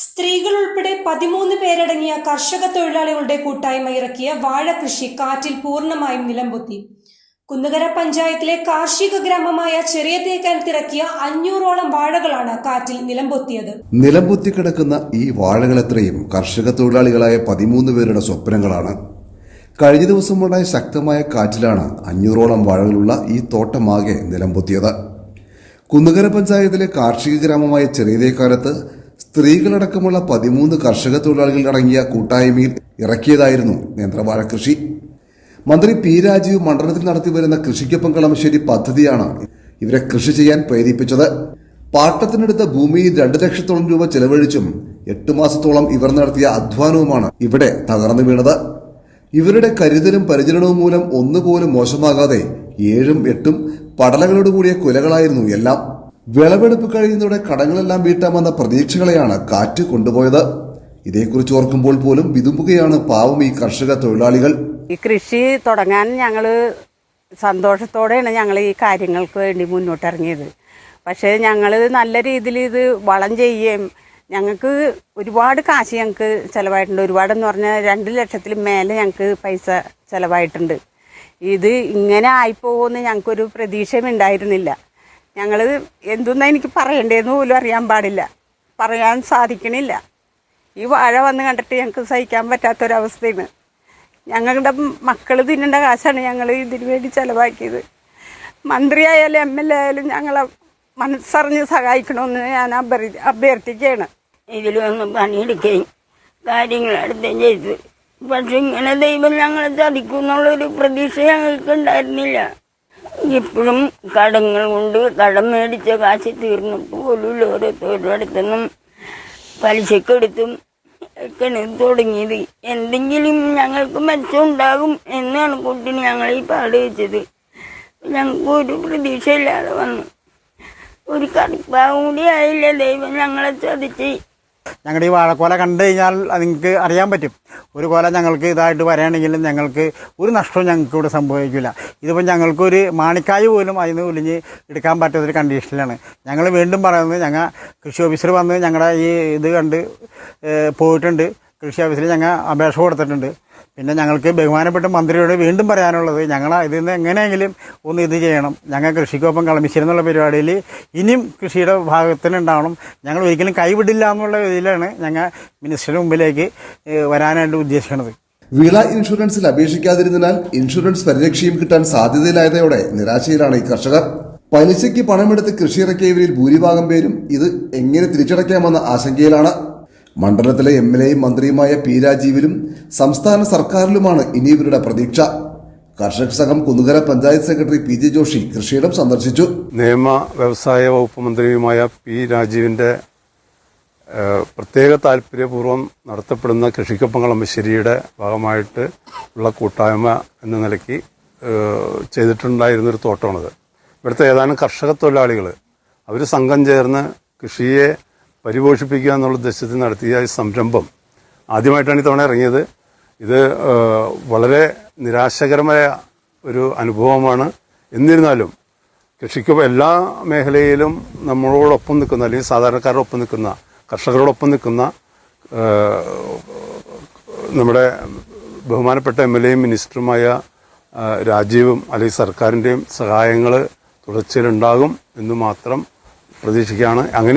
സ്ത്രീകൾ ഉൾപ്പെടെ 13 പേരടങ്ങിയ കർഷക തൊഴിലാളികളുടെ കൂട്ടായ്മ ഇറക്കിയ വാഴ കൃഷി കാറ്റിൽ പൂർണ്ണമായും നിലംപൊത്തി. കുന്നുകര പഞ്ചായത്തിലെ കാർഷിക ഗ്രാമമായ ചെറിയ തേക്കാനത്തിറക്കിയ 500ഓളം വാഴകളാണ് കാറ്റിൽ നിലംപൊത്തിയത്. നിലംപൊത്തിക്കിടക്കുന്ന ഈ വാഴകളെത്രയും കർഷക തൊഴിലാളികളായ 13 പേരുടെ സ്വപ്നങ്ങളാണ്. കഴിഞ്ഞ ദിവസമുണ്ടായ ശക്തമായ കാറ്റിലാണ് 500ഓളം വാഴകളുള്ള ഈ തോട്ടമാകെ നിലംപൊത്തിയത്. കുന്നുകര പഞ്ചായത്തിലെ കാർഷിക ഗ്രാമമായ ചെറിയ തേക്കാനത്ത് സ്ത്രീകളടക്കമുള്ള 13 കർഷക തൊഴിലാളികൾ അടങ്ങിയ കൂട്ടായ്മയിൽ ഇറക്കിയതായിരുന്നു നേന്ത്രവാഴ കൃഷി. മന്ത്രി പി രാജീവ് മണ്ഡലത്തിൽ നടത്തിവരുന്ന കൃഷിക്കൊപ്പം കളമശ്ശേരി പദ്ധതിയാണ് ഇവരെ കൃഷി ചെയ്യാൻ പ്രേരിപ്പിച്ചത്. പാട്ടത്തിനെടുത്ത ഭൂമിയിൽ 2 ലക്ഷത്തോളം രൂപ ചെലവഴിച്ചും 8 മാസത്തോളം ഇവർ നടത്തിയ അധ്വാനവുമാണ് ഇവിടെ തകർന്നു വീണത്. ഇവരുടെ കരുതലും പരിചരണവും മൂലം ഒന്നുപോലും മോശമാകാതെ 7ഉം 8ഉം പടലകളോടുകൂടിയ കുലകളായിരുന്നു എല്ലാം. വിളവെടുപ്പ് കഴിയുന്നതോടെ കടങ്ങളെല്ലാം വീട്ടാമെന്ന പ്രതീക്ഷകളെയാണ് കാറ്റ് കൊണ്ടുപോയത്. ഇതേക്കുറിച്ച് ഓർക്കുമ്പോൾ പോലും വിതുമ്പുകയാണ് പാവം ഈ കർഷക തൊഴിലാളികൾ. ഈ കൃഷി തുടങ്ങാൻ ഞങ്ങൾ സന്തോഷത്തോടെയാണ് ഞങ്ങൾ ഈ കാര്യങ്ങൾക്ക് വേണ്ടി മുന്നോട്ടിറങ്ങിയത്. പക്ഷേ ഞങ്ങൾ നല്ല രീതിയിൽ ഇത് വളം ചെയ്യുകയും ഞങ്ങൾക്ക് ഒരുപാട് കാശ് ഞങ്ങൾക്ക് ചിലവായിട്ടുണ്ട്. ഒരുപാടെന്ന് പറഞ്ഞാൽ 2 ലക്ഷത്തിൽ മേലെ ഞങ്ങൾക്ക് പൈസ ചിലവായിട്ടുണ്ട്. ഇത് ഇങ്ങനെ ആയിപ്പോകുമെന്ന് ഞങ്ങൾക്കൊരു പ്രതീക്ഷയും ഉണ്ടായിരുന്നില്ല. ഞങ്ങൾ എന്തെന്നാ എനിക്ക് പറയണ്ടേന്ന് പോലും അറിയാൻ പാടില്ല, പറയാൻ സാധിക്കണില്ല. ഈ വാഴ വന്ന് കണ്ടിട്ട് ഞങ്ങൾക്ക് സഹിക്കാൻ പറ്റാത്തൊരവസ്ഥയാണ്. ഞങ്ങളുടെ മക്കൾ തിന്നേണ്ട കാശാണ് ഞങ്ങൾ ഇതിനു വേണ്ടി ചിലവാക്കിയത്. മന്ത്രിയായാലും MLA ആയാലും ഞങ്ങളെ മനസ്സറിഞ്ഞ് സഹായിക്കണമെന്ന് ഞാൻ അഭ്യർത്ഥിക്കുകയാണ്. ഇതിൽ വന്ന് പണിയെടുക്കുകയും കാര്യങ്ങളെടുത്തുകയും ചെയ്തു. പക്ഷെ ഇങ്ങനെ ദൈവം ഞങ്ങളെ ചതിക്കും എന്നുള്ളൊരു പ്രതീക്ഷ ഞങ്ങൾക്ക് ഉണ്ടായിരുന്നില്ല. ഇപ്പോഴും കടങ്ങൾ കൊണ്ട് കടം മേടിച്ച കാശ് തീർന്നപ്പോൾ പോലും ഓരോരുത്തരുടെ അടുത്തൊന്നും പലിശക്കെടുത്തും ഒക്കെയാണ് തുടങ്ങിയത്. എന്തെങ്കിലും ഞങ്ങൾക്ക് മെച്ചമുണ്ടാകും എന്നാണ് കുട്ടിന് ഞങ്ങൾ ഈ പാട് വെച്ചത്. ഞങ്ങൾക്ക് ഒരു പ്രതീക്ഷയില്ലാതെ വന്നു. ഒരു കടുപ്പാവും കൂടി ആയില്ല, ദൈവം ഞങ്ങളെ ചതിച്ച്. ഞങ്ങളുടെ ഈ വാഴക്കോല കണ്ടു കഴിഞ്ഞാൽ നിങ്ങൾക്ക് അറിയാൻ പറ്റും. ഒരു കോല ഞങ്ങൾക്ക് ഇതായിട്ട് വരികയാണെങ്കിലും ഞങ്ങൾക്ക് ഒരു നഷ്ടവും ഞങ്ങൾക്ക് ഇവിടെ സംഭവിക്കില്ല. ഇതിപ്പോൾ ഞങ്ങൾക്കൊരു മാണിക്കായ് പോലും അതിന് ഒലിഞ്ഞ് എടുക്കാൻ പറ്റാത്തൊരു കണ്ടീഷനിലാണ്. ഞങ്ങൾ വീണ്ടും പറയുന്നത്, ഞങ്ങൾ കൃഷി ഓഫീസർ വന്ന് ഞങ്ങളുടെ ഈ ഇത് കണ്ട് പോയിട്ടുണ്ട്. കൃഷി ഓഫീസിൽ ഞങ്ങൾ അപേക്ഷ കൊടുത്തിട്ടുണ്ട്. പിന്നെ ഞങ്ങൾക്ക് ബഹുമാനപ്പെട്ട മന്ത്രിയോട് വീണ്ടും പറയാനുള്ളത്, ഞങ്ങൾ ഇതിൽ നിന്ന് എങ്ങനെയെങ്കിലും ഒന്ന് ഇത് ചെയ്യണം. ഞങ്ങൾ കൃഷിക്കൊപ്പം കളമശ്ശേരി എന്നുള്ള പരിപാടിയിൽ ഇനിയും കൃഷിയുടെ ഭാഗത്തിനുണ്ടാവണം. ഞങ്ങൾ ഒരിക്കലും കൈവിടില്ല എന്നുള്ള ഇതിലാണ് ഞങ്ങൾ മിനിസ്റ്ററുടെ മുമ്പിലേക്ക് വരാനായിട്ട് ഉദ്ദേശിക്കുന്നത്. വിള ഇൻഷുറൻസിൽ അപേക്ഷിക്കാതിരുന്നതിനാൽ ഇൻഷുറൻസ് പരിരക്ഷയും കിട്ടാൻ സാധ്യതയില്ലായതോടെ നിരാശയിലാണ് ഈ കർഷകർ. പലിശയ്ക്ക് പണമെടുത്ത് കൃഷി ഇറക്കിയവരിൽ ഭൂരിഭാഗം പേരും ഇത് എങ്ങനെ തിരിച്ചടയ്ക്കാമെന്ന ആശങ്കയിലാണ്. മണ്ഡലത്തിലെ MLAയും മന്ത്രിയുമായ പി രാജീവിലും സംസ്ഥാന സർക്കാരിലുമാണ് ഇനി ഇവരുടെ പ്രതീക്ഷ. കർഷക സംഘം കുന്നുകര പഞ്ചായത്ത് സെക്രട്ടറി PJ ജോഷി കൃഷിയിടം സന്ദർശിച്ചു. നിയമ വ്യവസായ വകുപ്പ് മന്ത്രിയുമായ പി രാജീവിന്റെ പ്രത്യേക താല്പര്യപൂർവ്വം നടത്തപ്പെടുന്ന കൃഷിക്കൊപ്പം കളമശ്ശേരിയുടെ ഭാഗമായിട്ട് ഉള്ള കൂട്ടായ്മ എന്ന നിലയ്ക്ക് ചെയ്തിട്ടുണ്ടായിരുന്നൊരു തോട്ടമാണത്. ഇവിടുത്തെ ഏതാനും കർഷക തൊഴിലാളികൾ അവർ സംഘം ചേർന്ന് കൃഷിയെ പരിപോഷിപ്പിക്കുക എന്നുള്ള ഉദ്ദേശത്തിൽ നടത്തിയ ഈ സംരംഭം ആദ്യമായിട്ടാണ് ഇത്തവണ ഇറങ്ങിയത്. ഇത് വളരെ നിരാശകരമായ ഒരു അനുഭവമാണ്. എന്നിരുന്നാലും കൃഷിക്ക് എല്ലാ മേഖലയിലും നമ്മളോടൊപ്പം നിൽക്കുന്ന, അല്ലെങ്കിൽ സാധാരണക്കാരോടൊപ്പം നിൽക്കുന്ന, കർഷകരോടൊപ്പം നിൽക്കുന്ന നമ്മുടെ ബഹുമാനപ്പെട്ട MLAയും മിനിസ്റ്ററുമായ രാജീവും അല്ലെങ്കിൽ സർക്കാരിൻ്റെയും സഹായങ്ങൾ തുടർച്ചയിലുണ്ടാകും എന്ന് മാത്രം പ്രതീക്ഷിക്കുകയാണ്. അങ്ങനെ